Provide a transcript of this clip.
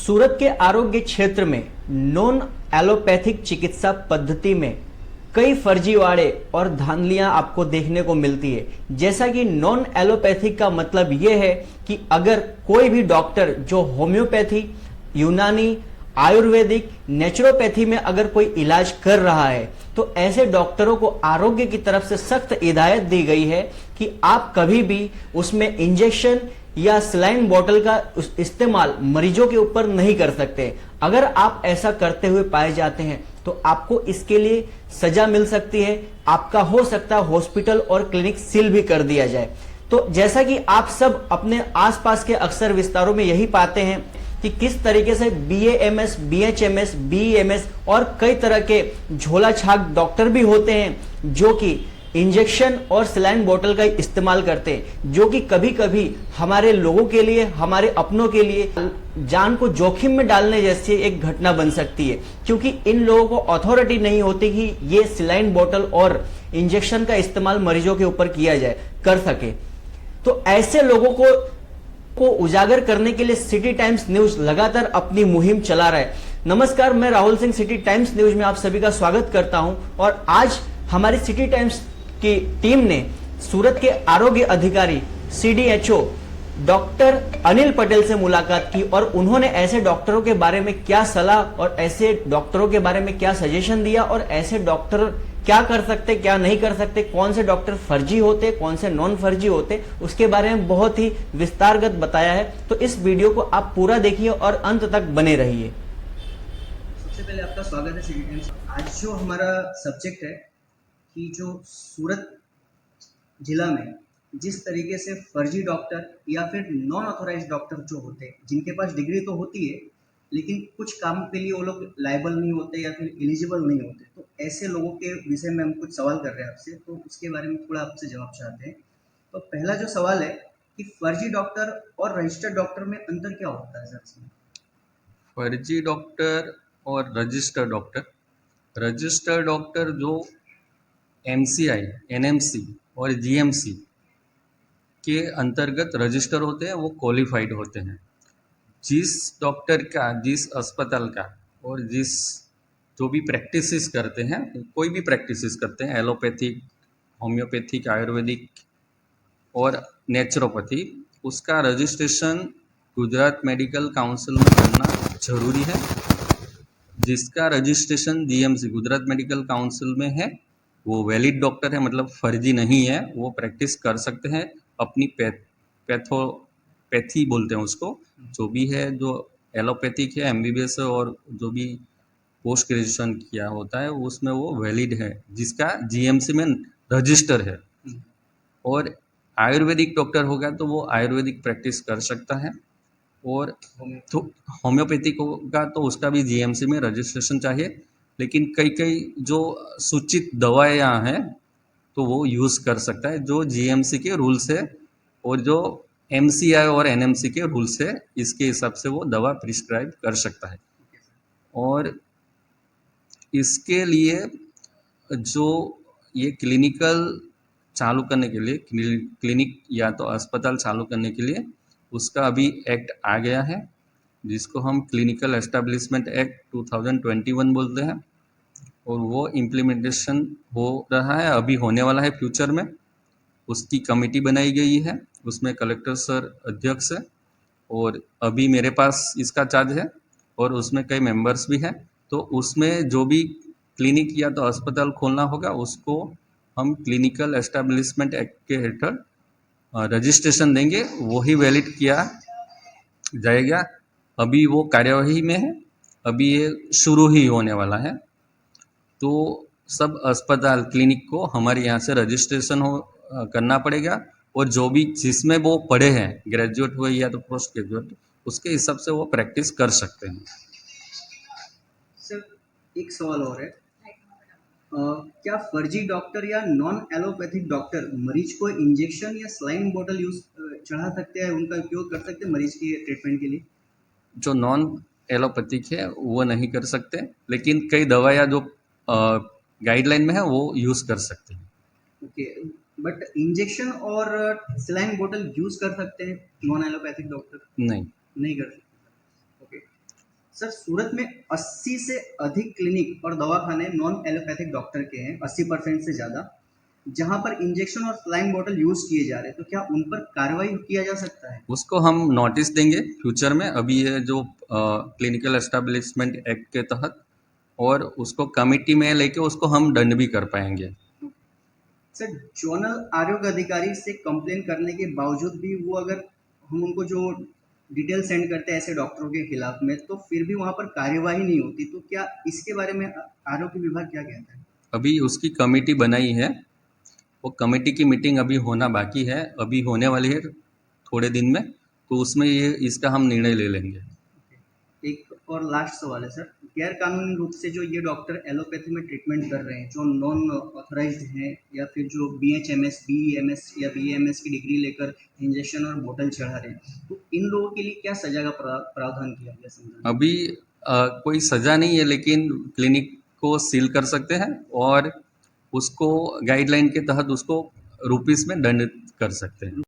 सूरत के आरोग्य क्षेत्र में नॉन एलोपैथिक चिकित्सा पद्धति में कई फर्जीवाड़े और धांधलियां आपको देखने को मिलती है। जैसा कि नॉन एलोपैथिक का मतलब यह है कि अगर कोई भी डॉक्टर जो होम्योपैथी, यूनानी, आयुर्वेदिक, नेचुरोपैथी में अगर कोई इलाज कर रहा है तो ऐसे डॉक्टरों को आरोग्य की तरफ से सख्त हिदायत दी गई है कि आप कभी भी उसमें इंजेक्शन या सलाइन बोतल का इस्तेमाल मरीजों के ऊपर नहीं कर सकते। अगर आप ऐसा करते हुए पाए जाते हैं तो आपको इसके लिए सजा मिल सकती है। आपका हो सकता है हॉस्पिटल और क्लिनिक सील भी कर दिया जाए। तो जैसा कि आप सब अपने आसपास के अक्सर विस्तारों में यही पाते हैं कि किस तरीके से BAMS, BHMS, BEMS और कई तरह के झोला छाप डॉक्टर भी होते हैं जो कि इंजेक्शन और सलाइन बोतल का इस्तेमाल करते हैं, जो कि कभी कभी हमारे लोगों के लिए, हमारे अपनों के लिए जान को जोखिम में डालने जैसी एक घटना बन सकती है, क्योंकि इन लोगों को अथॉरिटी नहीं होती कि ये सलाइन बोतल और इंजेक्शन का इस्तेमाल मरीजों के ऊपर किया जाए, कर सके। तो ऐसे लोगों को उजागर करने के लिए सिटी टाइम्स न्यूज लगातार अपनी मुहिम चला रहा है। नमस्कार, मैं Rahul Singh city times news में आप सभी का स्वागत करता हूं और आज हमारी सिटी टाइम्स की टीम ने सूरत के आरोग्य अधिकारी CDHO डॉक्टर अनिल पटेल से मुलाकात की और उन्होंने ऐसे डॉक्टरों के बारे में क्या सलाह और ऐसे डॉक्टरों के बारे में क्या सजेशन दिया और ऐसे डॉक्टर क्या कर सकते, क्या नहीं कर सकते, कौन से डॉक्टर फर्जी होते, कौन से नॉन फर्जी होते, उसके बारे में बहुत ही विस्तारगत बताया है। तो इस वीडियो को आप पूरा देखिए और अंत तक बने रहिए। सबसे पहले आपका स्वागत है सिटी टाइम्स। आज जो हमारा सब्जेक्ट है कि जो सूरत जिला में जिस तरीके से फर्जी डॉक्टर या फिर नॉन ऑथोराइज्ड डॉक्टर जो होते हैं, जिनके पास डिग्री तो होती है लेकिन कुछ काम के लिए वो लोग लायबल नहीं होते या फिर एलिजिबल नहीं होते, तो ऐसे लोगों के विषय में हम कुछ सवाल कर रहे हैं आपसे, तो उसके बारे में थोड़ा आपसे जवाब चाहते हैं। तो पहला जो सवाल है कि फर्जी डॉक्टर और रजिस्टर्ड डॉक्टर में अंतर क्या होता है सर इसमें? फर्जी डॉक्टर और रजिस्टर्ड डॉक्टर जो MCI, NMC और GMC के अंतर्गत रजिस्टर होते हैं, वो क्वालिफाइड होते हैं। जिस डॉक्टर का, जिस अस्पताल का और जिस जो भी प्रैक्टिसेस करते हैं, कोई भी प्रैक्टिसेस करते हैं, एलोपैथिक, होम्योपैथिक, आयुर्वेदिक और नेचुरोपैथी, उसका रजिस्ट्रेशन गुजरात मेडिकल काउंसिल में करना जरूरी है। जिसका registration GMC, Gujarat medical council में है, वो वैलिड डॉक्टर है, मतलब फर्जी नहीं है, वो प्रैक्टिस कर सकते हैं। अपनी पैथी बोलते हैं उसको, जो भी है, जो एलोपैथिक है, MBBS है और जो भी पोस्ट ग्रेजुएशन किया होता है उसमें वो वैलिड है, जिसका GMC में रजिस्टर है। और आयुर्वेदिक डॉक्टर होगा तो वो आयुर्वेदिक प्रैक्टिस कर सकता है। और तो होम्योपैथिक होगा तो उसका भी GMC में रजिस्ट्रेशन चाहिए। लेकिन कई कई जो सूचित दवाएं हैं तो वो यूज़ कर सकता है, जो GMC के रूल्स है और जो MCI और NMC के रूल्स है, इसके हिसाब से वो दवा प्रिस्क्राइब कर सकता है। और इसके लिए जो ये क्लिनिकल चालू करने के लिए, क्लिनिक या तो अस्पताल चालू करने के लिए उसका अभी एक्ट आ गया है, जिसको हम क्लिनिकल एस्टेब्लिशमेंट एक्ट 2021 बोलते हैं। और वो इम्प्लीमेंटेशन हो रहा है, अभी होने वाला है फ्यूचर में। उसकी कमेटी बनाई गई है, उसमें कलेक्टर सर अध्यक्ष है और अभी मेरे पास इसका चार्ज है और उसमें कई मेंबर्स भी हैं। तो उसमें जो भी क्लिनिक या तो अस्पताल खोलना होगा उसको हम क्लिनिकल एस्टेब्लिशमेंट एक्ट के हेठળ रजिस्ट्रेशन देंगे, वही वैलिड किया जाएगा। अभी वो कार्यवाही में है, अभी ये शुरू ही होने वाला है। तो सब अस्पताल, क्लिनिक को हमारे यहाँ से रजिस्ट्रेशन करना पड़ेगा और जो भी जिसमें वो पढ़े हैं, ग्रेजुएट हुए या तो पोस्ट ग्रेजुएट, उसके हिसाब से वो प्रैक्टिस कर सकते हैं। सर एक सवाल और है, क्या फर्जी डॉक्टर या नॉन एलोपैथिक डॉक्टर मरीज को इंजेक्शन या सलाइन बोतल चढ़ा सकते हैं, उनका उपयोग कर सकते हैं मरीज की ट्रीटमेंट के लिए? जो नॉन एलोपैथिक है वो नहीं कर सकते, लेकिन कई दवाइयाँ जो गाइडलाइन में है वो यूज़ कर सकते हैं। ओके, बट इंजेक्शन और सलाइन बोतल यूज कर सकते हैं नॉन एलोपैथिक डॉक्टर? नहीं। नहीं कर सकते। ओके, सर सूरत में 80 से अधिक क्लिनिक और दवाखाने नॉन एलोपैथिक डॉक्टर के हैं, 80% से ज़्यादा, जहां पर इंजेक्शन और सलाइन बॉटल यूज किए जा रहे हैं, तो क्या उन पर कार्रवाई किया जा सकता है? उसको हम नोटिस देंगे फ्यूचर में। अभी ये जो क्लिनिकल एस्टेब्लिशमेंट एक्ट के तहत, और उसको कमिटी में लेके उसको हम दंड भी कर पाएंगे। सर जोनल आरोग्य अधिकारी से कंप्लेन करने के बावजूद भी वो अगर हम उनको जो डिटेल सेंड करते हैं ऐसे डॉक्टरों के खिलाफ में, तो फिर भी वहां पर कार्यवाही नहीं होती, तो क्या इसके बारे में आरोग्य विभाग क्या कहता है? अभी उसकी कमेटी बनाई है, वो कमेटी की मीटिंग अभी होना बाकी है, अभी होने वाली है थोड़े दिन में, तो उसमें ये इसका हम निर्णय ले लेंगे। एक और लास्ट सवाल है सर, गैर कानूनी रूप से जो ये डॉक्टर एलोपैथी में ट्रीटमेंट कर रहे हैं, जो नॉन ऑथराइज्ड हैं या फिर जो BHMS, BEMS या BAMS की डिग्री लेकर इंजेक्शन और बोतल चढ़ा रहे हैं, तो इन लोगों के लिए क्या सजा का प्रावधान किया गया समझा? अभी कोई सजा नहीं है, लेकिन क्लिनिक को सील कर सकते हैं और उसको गाइडलाइन के तहत उसको रुपीस में दंडित कर सकते हैं।